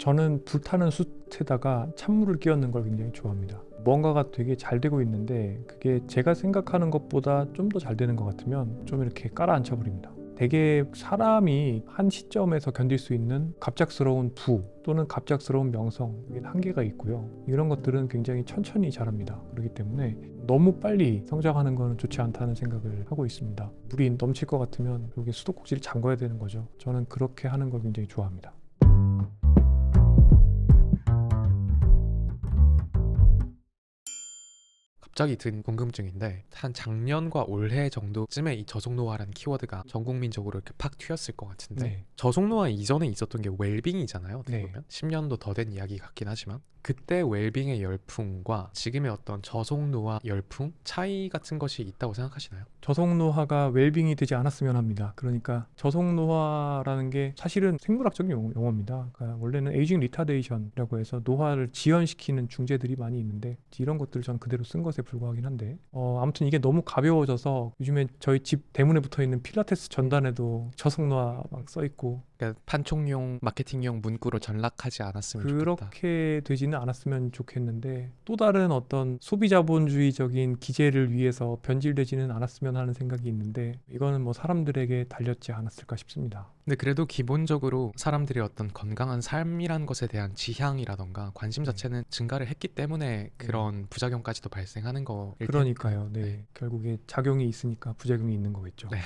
저는 불타는 숯에다가 찬물을 끼얹는 걸 굉장히 좋아합니다. 뭔가가 되게 잘 되고 있는데 그게 제가 생각하는 것보다 좀 더 잘 되는 것 같으면 좀 이렇게 깔아앉혀 버립니다. 되게 사람이 한 시점에서 견딜 수 있는 갑작스러운 부 또는 갑작스러운 명성, 여기 한계가 있고요. 이런 것들은 굉장히 천천히 자랍니다. 그렇기 때문에 너무 빨리 성장하는 것은 좋지 않다는 생각을 하고 있습니다. 물이 넘칠 것 같으면 여기 수도꼭지를 잠궈야 되는 거죠. 저는 그렇게 하는 걸 굉장히 좋아합니다. 갑자기 든 궁금증인데 한 작년과 올해 정도쯤에 이 저속노화라는 키워드가 전 국민적으로 이렇게 팍 튀었을 것 같은데 네. 저속노화 이전에 있었던 게 웰빙이잖아요. 어떻게 네. 보면 10년도 더 된 이야기 같긴 하지만 그때 웰빙의 열풍과 지금의 어떤 저속노화 열풍 차이 같은 것이 있다고 생각하시나요? 저속노화가 웰빙이 되지 않았으면 합니다. 그러니까 저속노화라는 게 사실은 생물학적인 용어입니다. 그러니까 원래는 에이징 리타데이션이라고 해서 노화를 지연시키는 중재들이 많이 있는데 이런 것들을 저는 그대로 쓴 것에 불과하긴 한데 아무튼 이게 너무 가벼워져서 요즘에 저희 집 대문에 붙어있는 필라테스 전단에도 저속노화 막 써있고 그러니까 판촉용 마케팅용 문구로 전락하지 않았으면 좋겠다. 그렇게 되지는 않았으면 좋겠는데 또 다른 어떤 소비자본주의적인 기재를 위해서 변질되지는 않았으면 하는 생각이 있는데 이거는 뭐 사람들에게 달렸지 않았을까 싶습니다. 근데 그래도 기본적으로 사람들이 어떤 건강한 삶이란 것에 대한 지향이라던가 관심 자체는 증가를 했기 때문에 그런 부작용까지도 발생하는 거일 테니까. 그러니까요. 네. 결국에 작용이 있으니까 부작용이 있는 거겠죠. 네.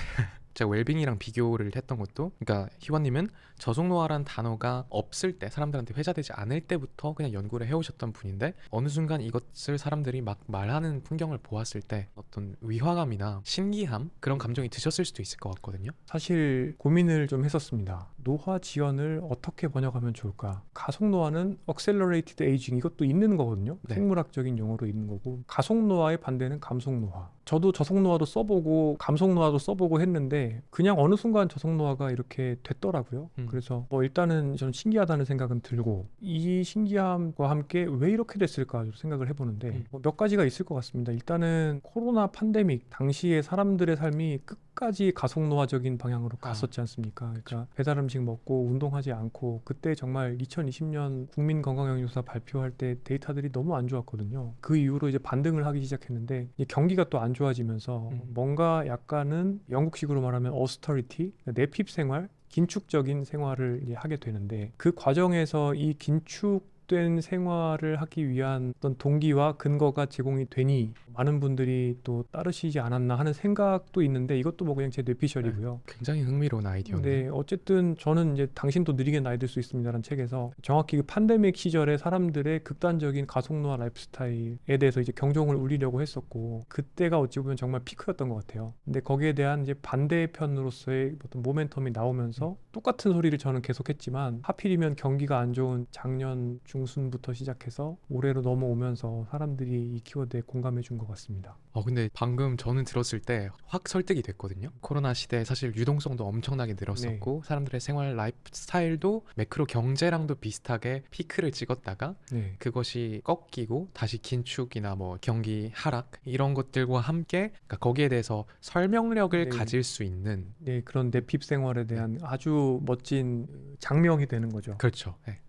제가 웰빙이랑 비교를 했던 것도 그러니까 희원님은 저속노화란 단어가 없을 때 사람들한테 회자되지 않을 때부터 그냥 연구를 해오셨던 분인데 어느 순간 이것을 사람들이 막 말하는 풍경을 보았을 때 어떤 위화감이나 신기함 그런 감정이 드셨을 수도 있을 것 같거든요. 사실 고민을 좀 했었습니다. 노화 지연을 어떻게 번역하면 좋을까? 가속노화는 accelerated aging 이것도 있는 거거든요. 네. 생물학적인 용어로 있는 거고 가속노화의 반대는 감속노화. 저도 저속노화도 써보고 감속노화도 써보고 했는데 그냥 어느 순간 저속노화가 이렇게 됐더라고요. 그래서 뭐 일단은 저는 신기하다는 생각은 들고 이 신기함과 함께 왜 이렇게 됐을까 생각을 해보는데 뭐몇 가지가 있을 것 같습니다. 일단은 코로나 팬데믹 당시에 사람들의 삶이 끝까지 가속노화적인 방향으로 갔었지 않습니까? 그러니까 배달 음식 먹고 운동하지 않고 그때 정말 2020년 국민건강영유사 발표할 때 데이터들이 너무 안 좋았거든요. 그 이후로 이제 반등을 하기 시작했는데 이제 경기가 또 안 좋아지면서 뭔가 약간은 영국식으로 말하면 austerity, 내핍 생활, 긴축적인 생활을 이제 하게 되는데 그 과정에서 이 긴축된 생활을 하기 위한 어떤 동기와 근거가 제공이 되니 많은 분들이 또 따르시지 않았나 하는 생각도 있는데 이것도 뭐 그냥 제 뇌피셜이고요. 굉장히 흥미로운 아이디어인데. 네, 어쨌든 저는 이제 당신도 느리게 나이 들 수 있습니다라는 책에서 정확히 그 팬데믹 시절에 사람들의 극단적인 가속노화 라이프 스타일에 대해서 이제 경종을 울리려고 했었고 그때가 어찌 보면 정말 피크였던 것 같아요. 근데 거기에 대한 이제 반대편으로서의 어떤 모멘텀이 나오면서 똑같은 소리를 저는 계속했지만 하필이면 경기가 안 좋은 작년 중순부터 시작해서 올해로 넘어오면서 사람들이 이 키워드에 공감해 준 것 같습니다. 근데 방금 저는 들었을 때 확 설득이 됐거든요. 코로나 시대에 사실 유동성도 엄청나게 늘었었고 사람들의 생활 라이프 스타일도 매크로 경제랑도 비슷하게 피크를 찍었다가 그것이 꺾이고 다시 긴축이나 뭐 경기 하락 이런 것들과 함께 그러니까 거기에 대해서 설명력을 가질 수 있는 그런 내핍 생활에 대한 아주 멋진 장명이 되는 거죠. 그렇죠. 네.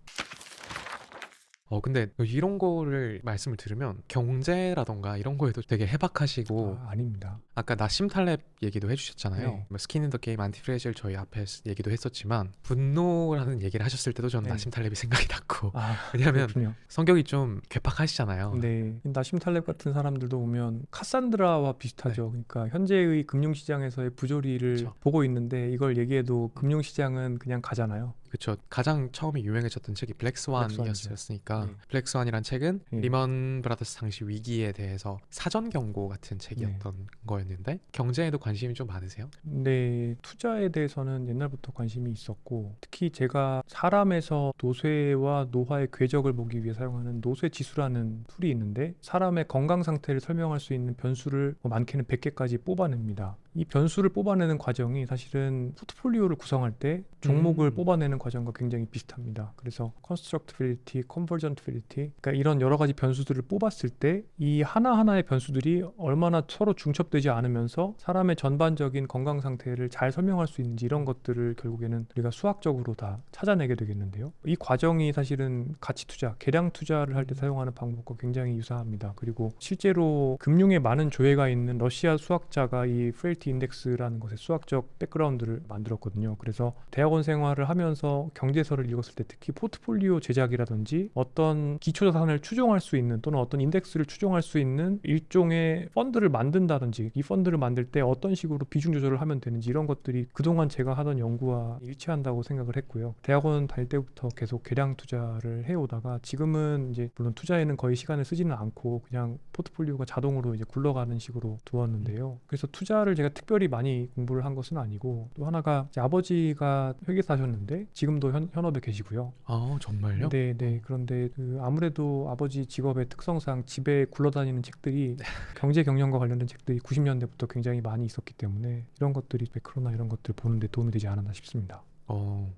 근데 이런 거를 말씀을 들으면 경제라던가 이런 거에도 되게 해박하시고 아닙니다. 아까 나심 탈렙 얘기도 해주셨잖아요. 네. 뭐 스킨 인 더 게임 안티프레질 저희 앞에 얘기도 했었지만 분노라는 얘기를 하셨을 때도 저는 나심 탈렙이 생각이 났고 왜냐하면 그렇군요. 성격이 좀 괴팍하시잖아요. 네, 나심 탈렙 같은 사람들도 보면 카산드라와 비슷하죠. 그러니까 현재의 금융시장에서의 부조리를 보고 있는데 이걸 얘기해도 금융시장은 그냥 가잖아요. 그렇죠. 가장 처음에 유명해졌던 책이 블랙스완이었으니까 블랙스완이란 책은 리먼 브라더스 당시 위기에 대해서 사전 경고 같은 책이었던 거였는데 경제에도 관심이 좀 많으세요? 네, 투자에 대해서는 옛날부터 관심이 있었고 특히 제가 사람에서 노쇠와 노화의 궤적을 보기 위해 사용하는 노쇠 지수라는 툴이 있는데 사람의 건강 상태를 설명할 수 있는 변수를 많게는 100개까지 뽑아냅니다. 이 변수를 뽑아내는 과정이 사실은 포트폴리오를 구성할 때 종목을 뽑아내는 과정과 굉장히 비슷합니다. 그래서 constructability, convergentability, 그러니까 이런 여러 가지 변수들을 뽑았을 때 이 하나하나의 변수들이 얼마나 서로 중첩되지 않으면서 사람의 전반적인 건강 상태를 잘 설명할 수 있는지 이런 것들을 결국에는 우리가 수학적으로 다 찾아내게 되겠는데요. 이 과정이 사실은 가치 투자, 계량 투자를 할 때 사용하는 방법과 굉장히 유사합니다. 그리고 실제로 금융에 많은 조예가 있는 러시아 수학자가 이 프레일티 인덱스라는 것의 수학적 백그라운드를 만들었거든요. 그래서 대학원 생활을 하면서 경제서를 읽었을 때 특히 포트폴리오 제작이라든지 어떤 기초자산을 추종할 수 있는 또는 어떤 인덱스를 추종할 수 있는 일종의 펀드를 만든다든지 이 펀드를 만들 때 어떤 식으로 비중 조절을 하면 되는지 이런 것들이 그동안 제가 하던 연구와 일치한다고 생각을 했고요. 대학원 다닐 때부터 계속 계량 투자를 해오다가 지금은 이제 물론 투자에는 거의 시간을 쓰지는 않고 그냥 포트폴리오가 자동으로 이제 굴러가는 식으로 두었는데요. 그래서 투자를 제가 특별히 많이 공부를 한 것은 아니고 또 하나가 이제 아버지가 회계사셨는데 지금도 현업에 계시고요. 아, 정말요? 네. 그런데 아무래도 아버지 직업의 특성상 집에 굴러다니는 책들이 경제 경영과 관련된 책들이 90년대부터 굉장히 많이 있었기 때문에 이런 것들이 매크로나 이런 것들 보는데 도움이 되지 않았나 싶습니다.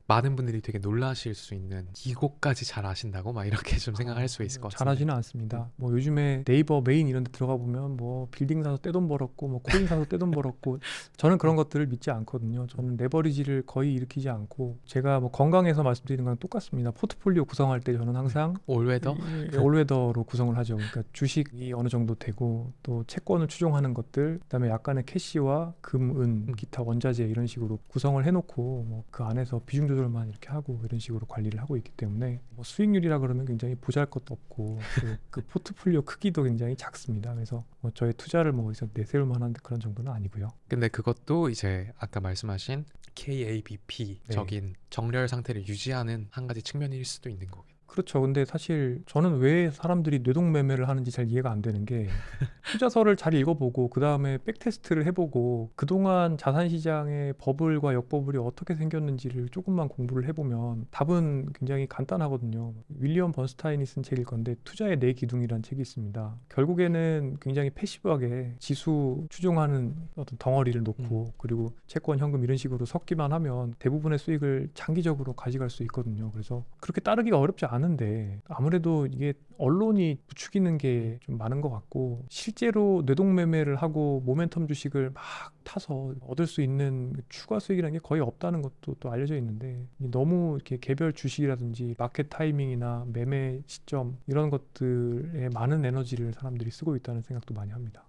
많은 분들이 되게 놀라실 수 있는 이것까지 잘 아신다고 막 이렇게 좀 생각할 수 있을 것 같은데. 잘하지는 않습니다. 뭐 요즘에 네이버 메인 이런 데 들어가 보면 뭐 빌딩 사서 떼돈 벌었고 뭐 코인 사서 떼돈 벌었고 저는 그런 것들을 믿지 않거든요. 저는 레버리지를 거의 일으키지 않고 제가 뭐 건강에서 말씀드리는 거랑 똑같습니다. 포트폴리오 구성할 때 저는 항상 올웨더? 올웨더로 구성을 하죠. 그러니까 주식이 어느 정도 되고 또 채권을 추종하는 것들, 그다음에 약간의 캐시와 금, 은, 기타 원자재 이런 식으로 구성을 해놓고 뭐 그 안에서 비중 조절만 이렇게 하고 이런 식으로 관리를 하고 있기 때문에 뭐 수익률이라 그러면 굉장히 보잘것도 없고 그 포트폴리오 크기도 굉장히 작습니다. 그래서 뭐 저의 투자를 뭐 어디서 내세울 만한 그런 정도는 아니고요. 근데 그것도 이제 아까 말씀하신 KABP적인 정렬 상태를 유지하는 한 가지 측면일 수도 있는 거겠네요. 그렇죠. 근데 사실 저는 왜 사람들이 뇌동매매를 하는지 잘 이해가 안 되는 게 투자서를 잘 읽어보고 그 다음에 백테스트를 해보고 그동안 자산시장의 버블과 역버블이 어떻게 생겼는지를 조금만 공부를 해보면 답은 굉장히 간단하거든요. 윌리엄 번스타인이 쓴 책일 건데 투자의 네 기둥이라는 책이 있습니다. 결국에는 굉장히 패시브하게 지수 추종하는 어떤 덩어리를 놓고 그리고 채권, 현금 이런 식으로 섞기만 하면 대부분의 수익을 장기적으로 가져갈 수 있거든요. 그래서 그렇게 따르기가 어렵지 않은데 아무래도 이게 언론이 부추기는 게 좀 많은 것 같고 실제로 뇌동매매를 하고 모멘텀 주식을 막 타서 얻을 수 있는 추가 수익이라는 게 거의 없다는 것도 또 알려져 있는데 너무 이렇게 개별 주식이라든지 마켓 타이밍이나 매매 시점 이런 것들에 많은 에너지를 사람들이 쓰고 있다는 생각도 많이 합니다.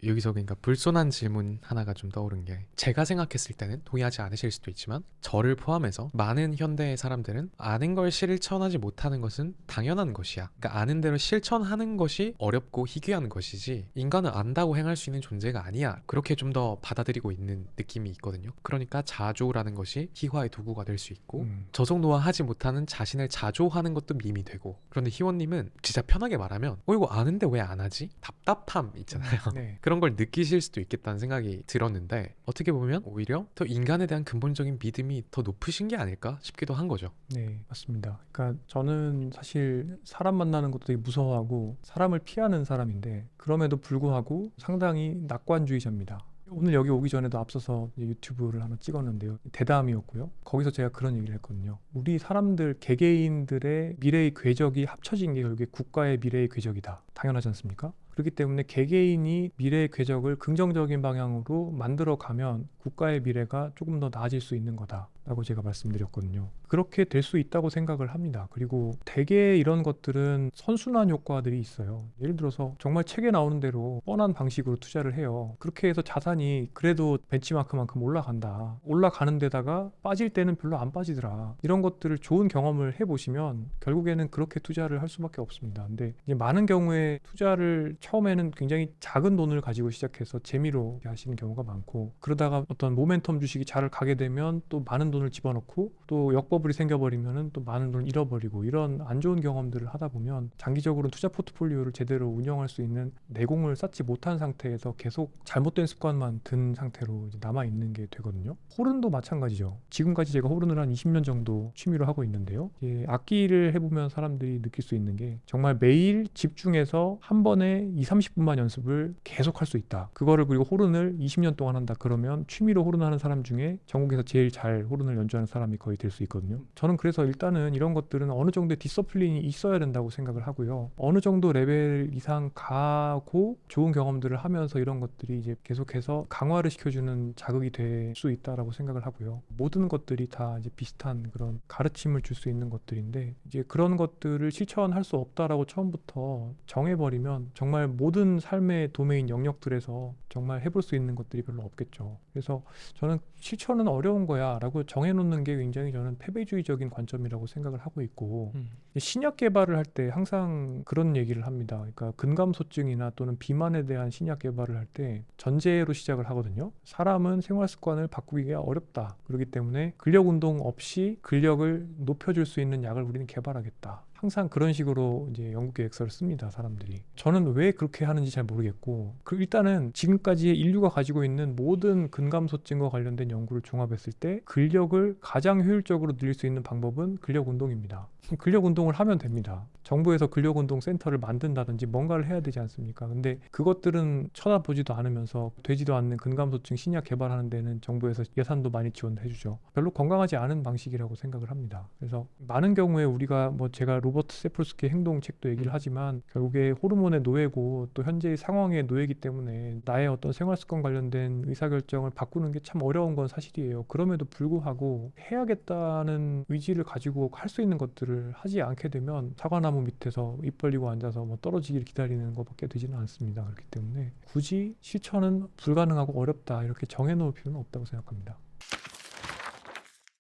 여기서 그러니까 불손한 질문 하나가 좀 떠오른 게 제가 생각했을 때는 동의하지 않으실 수도 있지만 저를 포함해서 많은 현대의 사람들은 아는 걸 실천하지 못하는 것은 당연한 것이야. 그러니까 아는 대로 실천하는 것이 어렵고 희귀한 것이지 인간은 안다고 행할 수 있는 존재가 아니야. 그렇게 좀 더 받아들이고 있는 느낌이 있거든요. 그러니까 자조라는 것이 희화의 도구가 될 수 있고 저속노화하지 못하는 자신을 자조하는 것도 밈이 되고 그런데 희원님은 진짜 편하게 말하면 이거 아는데 왜 안 하지? 답답함 있잖아요. 네. 그런 걸 느끼실 수도 있겠다는 생각이 들었는데 어떻게 보면 오히려 더 인간에 대한 근본적인 믿음이 더 높으신 게 아닐까 싶기도 한 거죠. 네, 맞습니다. 그러니까 저는 사실 사람 만나는 것도 되게 무서워하고 사람을 피하는 사람인데 그럼에도 불구하고 상당히 낙관주의자입니다. 오늘 여기 오기 전에도 앞서서 유튜브를 하나 찍었는데요. 대담이었고요. 거기서 제가 그런 얘기를 했거든요. 우리 사람들, 개개인들의 미래의 궤적이 합쳐진 게 결국에 국가의 미래의 궤적이다. 당연하지 않습니까? 그렇기 때문에 개개인이 미래의 궤적을 긍정적인 방향으로 만들어 가면 국가의 미래가 조금 더 나아질 수 있는 거다라고 제가 말씀드렸거든요. 그렇게 될 수 있다고 생각을 합니다. 그리고 대개 이런 것들은 선순환 효과들이 있어요. 예를 들어서 정말 책에 나오는 대로 뻔한 방식으로 투자를 해요. 그렇게 해서 자산이 그래도 벤치마크만큼 올라간다. 올라가는 데다가 빠질 때는 별로 안 빠지더라. 이런 것들을 좋은 경험을 해보시면 결국에는 그렇게 투자를 할 수밖에 없습니다. 근데 이제 많은 경우에 투자를 처음에는 굉장히 작은 돈을 가지고 시작해서 재미로 하시는 경우가 많고 그러다가 어떤 모멘텀 주식이 잘 가게 되면 또 많은 돈을 집어넣고 또 역버블이 생겨버리면은 또 많은 돈을 잃어버리고 이런 안 좋은 경험들을 하다 보면 장기적으로 투자 포트폴리오를 제대로 운영할 수 있는 내공을 쌓지 못한 상태에서 계속 잘못된 습관만 든 상태로 이제 남아 있는 게 되거든요. 호른도 마찬가지죠. 지금까지 제가 호른을 한 20년 정도 취미로 하고 있는데요. 악기를 해보면 사람들이 느낄 수 있는 게 정말 매일 집중해서 한 번에 30분만 연습을 계속 할 수 있다. 그거를 그리고 호른을 20년 동안 한다. 그러면 취미로 호른 하는 사람 중에 전국에서 제일 잘 호른을 연주하는 사람이 거의 될 수 있거든요. 저는 그래서 일단은 이런 것들은 어느 정도의 디서플린이 있어야 된다고 생각을 하고요. 어느 정도 레벨 이상 가고 좋은 경험들을 하면서 이런 것들이 이제 계속해서 강화를 시켜주는 자극이 될 수 있다라고 생각을 하고요. 모든 것들이 다 이제 비슷한 그런 가르침을 줄 수 있는 것들인데 이제 그런 것들을 실천할 수 없다라고 처음부터 정해버리면 정말 모든 삶의 도메인 영역들에서 정말 해볼 수 있는 것들이 별로 없겠죠. 그래서 저는 실천은 어려운 거야 라고 정해놓는 게 굉장히 저는 패배주의적인 관점이라고 생각을 하고 있고 신약 개발을 할 때 항상 그런 얘기를 합니다. 그러니까 근감소증이나 또는 비만에 대한 신약 개발을 할 때 전제로 시작을 하거든요. 사람은 생활 습관을 바꾸기가 어렵다. 그렇기 때문에 근력 운동 없이 근력을 높여줄 수 있는 약을 우리는 개발하겠다. 항상 그런 식으로 이제 연구 계획서를 씁니다, 사람들이. 저는 왜 그렇게 하는지 잘 모르겠고, 일단은 지금까지 인류가 가지고 있는 모든 근감소증과 관련된 연구를 종합했을 때 근력을 가장 효율적으로 늘릴 수 있는 방법은 근력 운동입니다. 근력 운동을 하면 됩니다. 정부에서 근력 운동 센터를 만든다든지 뭔가를 해야 되지 않습니까? 근데 그것들은 쳐다보지도 않으면서 되지도 않는 근감소증 신약 개발하는 데는 정부에서 예산도 많이 지원해주죠. 별로 건강하지 않은 방식이라고 생각을 합니다. 그래서 많은 경우에 우리가 제가 로버트 세폴스키 행동책도 얘기를 하지만 결국에 호르몬의 노예고 또 현재의 상황의 노예이기 때문에 나의 어떤 생활습관 관련된 의사결정을 바꾸는 게 참 어려운 건 사실이에요. 그럼에도 불구하고 해야겠다는 의지를 가지고 할 수 있는 것들을 하지 않게 되면 사과나무 밑에서 입 벌리고 앉아서 떨어지기를 기다리는 것밖에 되지는 않습니다. 그렇기 때문에 굳이 실천은 불가능하고 어렵다 이렇게 정해놓을 필요는 없다고 생각합니다.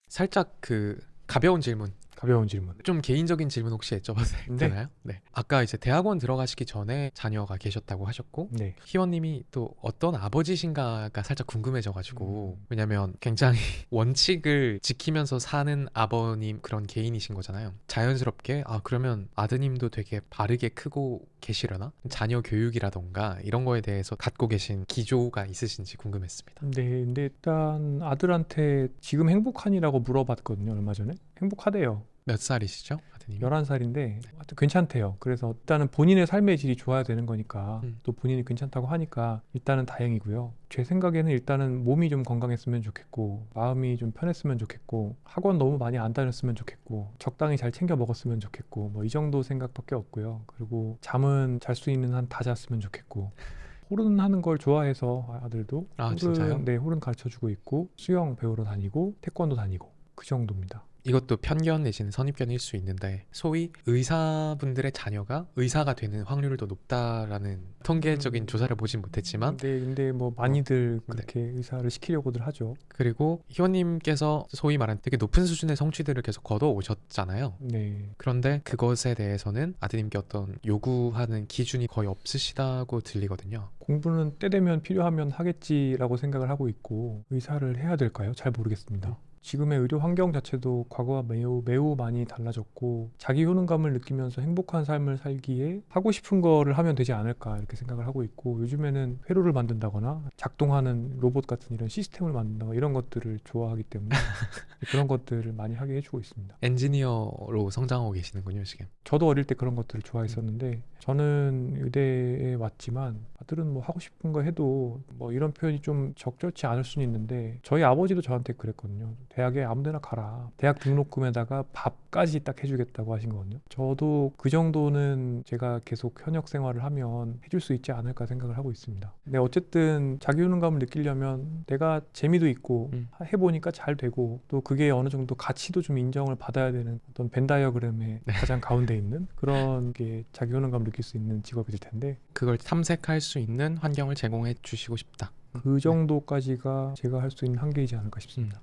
살짝 가벼운 질문, 좀 개인적인 질문 혹시 여쭤봐도 되나요? 네. 아까 이제 대학원 들어가시기 전에 자녀가 계셨다고 하셨고 네. 희원님이 또 어떤 아버지신가가 살짝 궁금해져가지고 왜냐면 굉장히 원칙을 지키면서 사는 아버님 그런 개인이신 거잖아요. 자연스럽게 그러면 아드님도 되게 바르게 크고 계시려나? 자녀 교육이라던가 이런 거에 대해서 갖고 계신 기조가 있으신지 궁금했습니다. 네, 근데 일단 아들한테 지금 행복하니라고 물어봤거든요, 얼마 전에. 행복하대요. 몇 살이시죠, 아드님이? 11살인데 하여튼 괜찮대요. 그래서 일단은 본인의 삶의 질이 좋아야 되는 거니까 또 본인이 괜찮다고 하니까 일단은 다행이고요. 제 생각에는 일단은 몸이 좀 건강했으면 좋겠고 마음이 좀 편했으면 좋겠고 학원 너무 많이 안 다녔으면 좋겠고 적당히 잘 챙겨 먹었으면 좋겠고 이 정도 생각밖에 없고요. 그리고 잠은 잘 수 있는 한 다 잤으면 좋겠고 호른 하는 걸 좋아해서 아들도 진짜요? 네, 호른 가르쳐주고 있고 수영 배우러 다니고 태권도 다니고 그 정도입니다. 이것도 편견 내지는 선입견일 수 있는데 소위 의사분들의 자녀가 의사가 되는 확률도 높다라는 통계적인 조사를 보진 못했지만 근데 많이들 그렇게 의사를 시키려고들 하죠. 그리고 희원님께서 소위 말하는 되게 높은 수준의 성취들을 계속 거둬 오셨잖아요. 네. 그런데 그것에 대해서는 아드님께 어떤 요구하는 기준이 거의 없으시다고 들리거든요. 공부는 때 되면 필요하면 하겠지라고 생각을 하고 있고 의사를 해야 될까요? 잘 모르겠습니다. 지금의 의료 환경 자체도 과거와 매우 많이 달라졌고 자기 효능감을 느끼면서 행복한 삶을 살기에 하고 싶은 거를 하면 되지 않을까 이렇게 생각을 하고 있고 요즘에는 회로를 만든다거나 작동하는 로봇 같은 이런 시스템을 만든다거나 이런 것들을 좋아하기 때문에 그런 것들을 많이 하게 해주고 있습니다. 엔지니어로 성장하고 계시는군요, 지금. 저도 어릴 때 그런 것들을 좋아했었는데 저는 의대에 왔지만 아들은 하고 싶은 거 해도 이런 표현이 좀 적절치 않을 수는 있는데 저희 아버지도 저한테 그랬거든요. 대학에 아무 데나 가라. 대학 등록금에다가 밥까지 딱 해주겠다고 하신 거거든요. 저도 그 정도는 제가 계속 현역 생활을 하면 해줄 수 있지 않을까 생각을 하고 있습니다. 근데 어쨌든 자기 효능감을 느끼려면 내가 재미도 있고 해보니까 잘 되고 또 그게 어느 정도 가치도 좀 인정을 받아야 되는 어떤 벤 다이어그램의 가장 가운데 있는 그런 게 자기 효능감을 느낄 수 있는 직업이 될 텐데 그걸 탐색할 수 있는 환경을 제공해 주시고 싶다. 그 정도까지가 제가 할 수 있는 한계이지 않을까 싶습니다.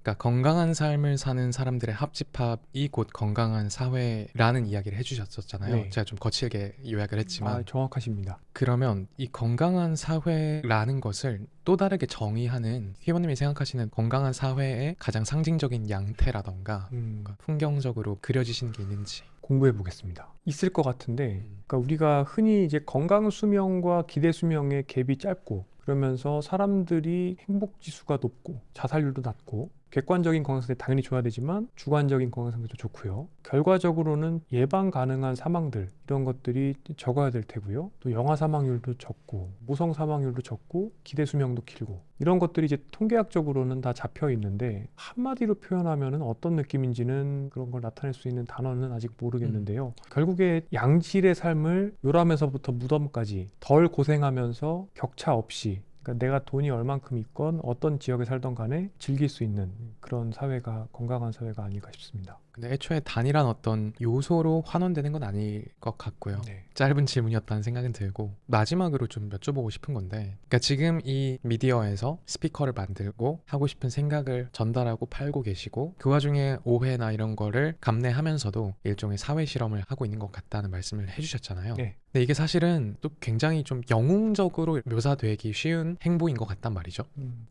그러니까 건강한 삶을 사는 사람들의 합집합이 곧 건강한 사회라는 이야기를 해주셨었잖아요. 네. 제가 좀 거칠게 요약을 했지만 정확하십니다. 그러면 이 건강한 사회라는 것을 또 다르게 정의하는 휘원님이 생각하시는 건강한 사회의 가장 상징적인 양태라던가 풍경적으로 그려지시는 게 있는지. 공부해 보겠습니다. 있을 것 같은데, 그러니까 우리가 흔히 이제 건강 수명과 기대 수명의 갭이 짧고, 그러면서 사람들이 행복 지수가 높고 자살률도 낮고, 객관적인 건강 상태 당연히 좋아야 되지만 주관적인 건강 상태도 좋고요. 결과적으로는 예방 가능한 사망들 이런 것들이 적어야 될 테고요. 또 영아 사망률도 적고 모성 사망률도 적고 기대 수명도 길고 이런 것들이 이제 통계학적으로는 다 잡혀 있는데 한마디로 표현하면은 어떤 느낌인지는 그런 걸 나타낼 수 있는 단어는 아직 모르겠는데요. 결국에 양질의 삶을 요람에서부터 무덤까지 덜 고생하면서 격차 없이, 그러니까 내가 돈이 얼만큼 있건 어떤 지역에 살던 간에 즐길 수 있는 그런 사회가 건강한 사회가 아닐까 싶습니다. 근데 애초에 단일한 어떤 요소로 환원되는 건 아닐 것 같고요. 네. 짧은 질문이었다는 생각은 들고 마지막으로 좀 여쭤보고 싶은 건데, 그러니까 지금 이 미디어에서 스피커를 만들고 하고 싶은 생각을 전달하고 팔고 계시고 그 와중에 오해나 이런 거를 감내하면서도 일종의 사회 실험을 하고 있는 것 같다는 말씀을 해주셨잖아요. 네. 근데 이게 사실은 또 굉장히 좀 영웅적으로 묘사되기 쉬운 행보인 것 같단 말이죠.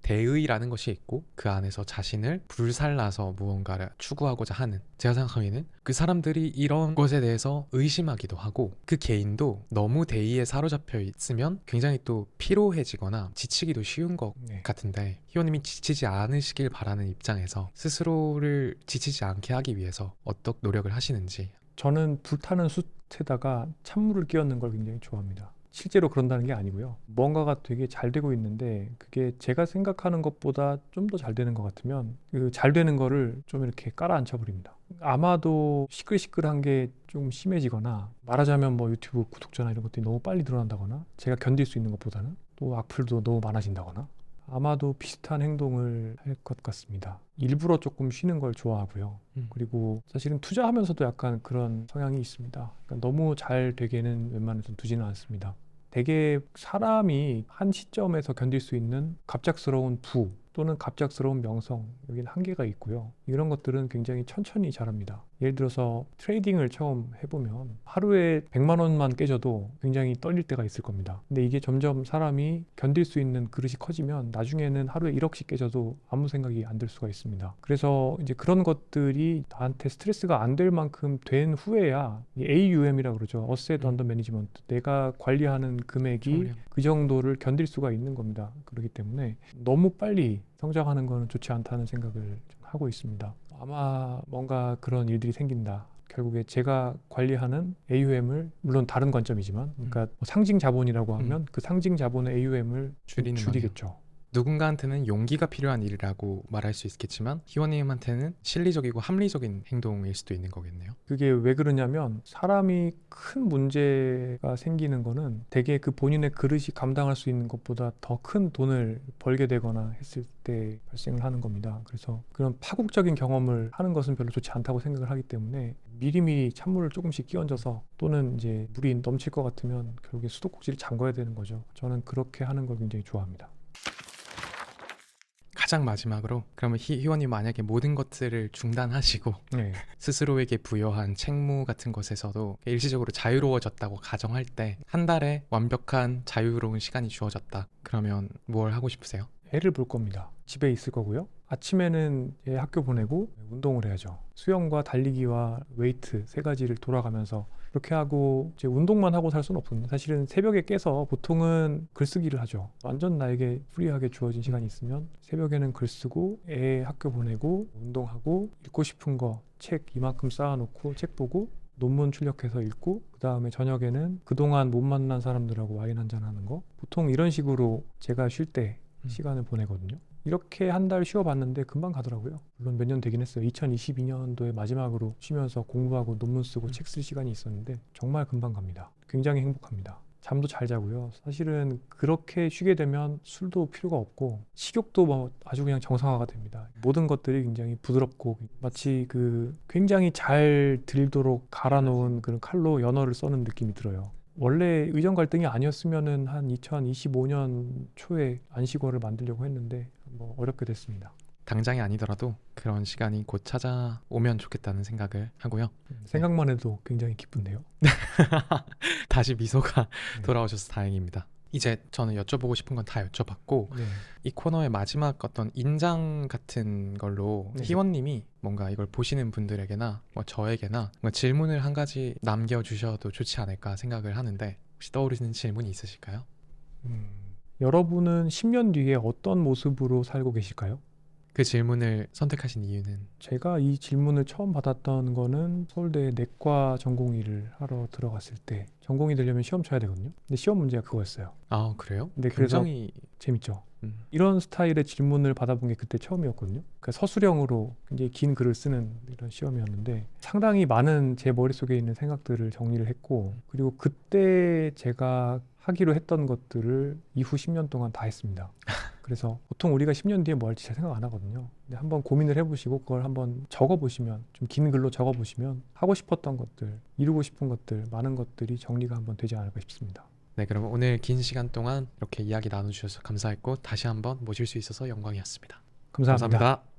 대의라는 것이 있고 그 안에서 자신을 불살라서 무언가를 추구하고자 하는, 제가 생각하기에는 그 사람들이 이런 것에 대해서 의심하기도 하고 그 개인도 너무 대의에 사로잡혀 있으면 굉장히 또 피로해지거나 지치기도 쉬운 것 네. 같은데, 희원님이 지치지 않으시길 바라는 입장에서 스스로를 지치지 않게 하기 위해서 어떤 노력을 하시는지. 저는 불타는 숯에다가 찬물을 끼얹는 걸 굉장히 좋아합니다. 실제로 그런다는 게 아니고요. 뭔가가 되게 잘 되고 있는데 그게 제가 생각하는 것보다 좀 더 잘 되는 것 같으면 그 잘 되는 거를 좀 이렇게 깔아앉혀 버립니다. 아마도 시끌시끌한 게 좀 심해지거나, 말하자면 뭐 유튜브 구독자나 이런 것들이 너무 빨리 늘어난다거나 제가 견딜 수 있는 것보다는 또 악플도 너무 많아진다거나 아마도 비슷한 행동을 할 것 같습니다. 일부러 조금 쉬는 걸 좋아하고요. 그리고 사실은 투자하면서도 약간 그런 성향이 있습니다. 그러니까 너무 잘 되게는 웬만해서 두지는 않습니다. 대개 사람이 한 시점에서 견딜 수 있는 갑작스러운 부 또는 갑작스러운 명성, 여기는 한계가 있고요. 이런 것들은 굉장히 천천히 자랍니다. 예를 들어서 트레이딩을 처음 해보면 하루에 100만 원만 깨져도 굉장히 떨릴 때가 있을 겁니다. 근데 이게 점점 사람이 견딜 수 있는 그릇이 커지면 나중에는 하루에 1억씩 깨져도 아무 생각이 안 들 수가 있습니다. 그래서 이제 그런 것들이 나한테 스트레스가 안 될 만큼 된 후에야 AUM이라고 그러죠. Asset Under Management. 내가 관리하는 금액이 그 정도를 견딜 수가 있는 겁니다. 그렇기 때문에 너무 빨리 성장하는 것은 좋지 않다는 생각을 좀 하고 있습니다. 아마 뭔가 그런 일들이 생긴다. 결국에 제가 관리하는 AUM을, 물론 다른 관점이지만, 그러니까 뭐 상징 자본이라고 하면 그 상징 자본의 AUM을 줄이겠죠. 누군가한테는 용기가 필요한 일이라고 말할 수 있겠지만 희원님한테는 실리적이고 합리적인 행동일 수도 있는 거겠네요. 그게 왜 그러냐면 사람이 큰 문제가 생기는 거는 대개 그 본인의 그릇이 감당할 수 있는 것보다 더 큰 돈을 벌게 되거나 했을 때 발생을 하는 겁니다. 그래서 그런 파국적인 경험을 하는 것은 별로 좋지 않다고 생각을 하기 때문에 미리미리 찬물을 조금씩 끼얹어서, 또는 이제 물이 넘칠 것 같으면 결국에 수도꼭지를 잠궈야 되는 거죠. 저는 그렇게 하는 걸 굉장히 좋아합니다. 가장 마지막으로, 그러면 희원님 만약에 모든 것들을 중단하시고 네. 스스로에게 부여한 책무 같은 것에서도 일시적으로 자유로워졌다고 가정할 때 한 달에 완벽한 자유로운 시간이 주어졌다. 그러면 뭘 하고 싶으세요? 애를 볼 겁니다. 집에 있을 거고요. 아침에는 애 학교 보내고 운동을 해야죠. 수영과 달리기와 웨이트 3가지를 돌아가면서 그렇게 하고, 이제 운동만 하고 살 수는 없거든요. 사실은 새벽에 깨서 보통은 글쓰기를 하죠. 완전 나에게 프리하게 주어진 시간이 있으면 새벽에는 글 쓰고 애 학교 보내고 운동하고 읽고 싶은 거 책 이만큼 쌓아놓고 책 보고 논문 출력해서 읽고, 그 다음에 저녁에는 그동안 못 만난 사람들하고 와인 한잔 하는 거, 보통 이런 식으로 제가 쉴 때 시간을 보내거든요. 이렇게 한 달 쉬어봤는데 금방 가더라고요. 물론 몇 년 되긴 했어요. 2022년도에 마지막으로 쉬면서 공부하고 논문 쓰고 책 쓸 시간이 있었는데 정말 금방 갑니다. 굉장히 행복합니다. 잠도 잘 자고요. 사실은 그렇게 쉬게 되면 술도 필요가 없고 식욕도 뭐 아주 그냥 정상화가 됩니다. 모든 것들이 굉장히 부드럽고 마치 그 굉장히 잘 들도록 갈아놓은 그런 칼로 연어를 써는 느낌이 들어요. 원래 의정 갈등이 아니었으면은 한 2025년 초에 안식월을 만들려고 했는데 뭐 어렵게 됐습니다. 당장이 아니더라도 그런 시간이 곧 찾아오면 좋겠다는 생각을 하고요. 생각만 해도 굉장히 기쁜데요. 다시 미소가 네. 돌아오셔서 다행입니다. 이제 저는 여쭤보고 싶은 건 다 여쭤봤고 네. 이 코너의 마지막 어떤 인장 같은 걸로 네. 희원님이 뭔가 이걸 보시는 분들에게나 뭐 저에게나 뭔가 질문을 한 가지 남겨주셔도 좋지 않을까 생각을 하는데 혹시 떠오르는 질문이 있으실까요? 여러분은 10년 뒤에 어떤 모습으로 살고 계실까요? 그 질문을 선택하신 이유는? 제가 이 질문을 처음 받았던 거는 서울대 내과 전공의를 하러 들어갔을 때 전공의 되려면 시험 쳐야 되거든요. 근데 시험 문제가 그거였어요. 아 그래요? 근데 그래서 굉장히 재밌죠. 이런 스타일의 질문을 받아본 게 그때 처음이었거든요. 그러니까 서술형으로 굉장히 긴 글을 쓰는 이런 시험이었는데 상당히 많은 제 머릿속에 있는 생각들을 정리를 했고 그리고 그때 제가 하기로 했던 것들을 이후 10년 동안 다 했습니다. 그래서 보통 우리가 10년 뒤에 뭐 할지 잘 생각 안 하거든요. 근데 한번 고민을 해보시고 그걸 한번 적어보시면 좀 긴 글로 적어보시면 하고 싶었던 것들, 이루고 싶은 것들, 많은 것들이 정리가 한번 되지 않을까 싶습니다. 네, 그럼 오늘 긴 시간 동안 이렇게 이야기 나눠주셔서 감사했고 다시 한번 모실 수 있어서 영광이었습니다. 감사합니다. 감사합니다.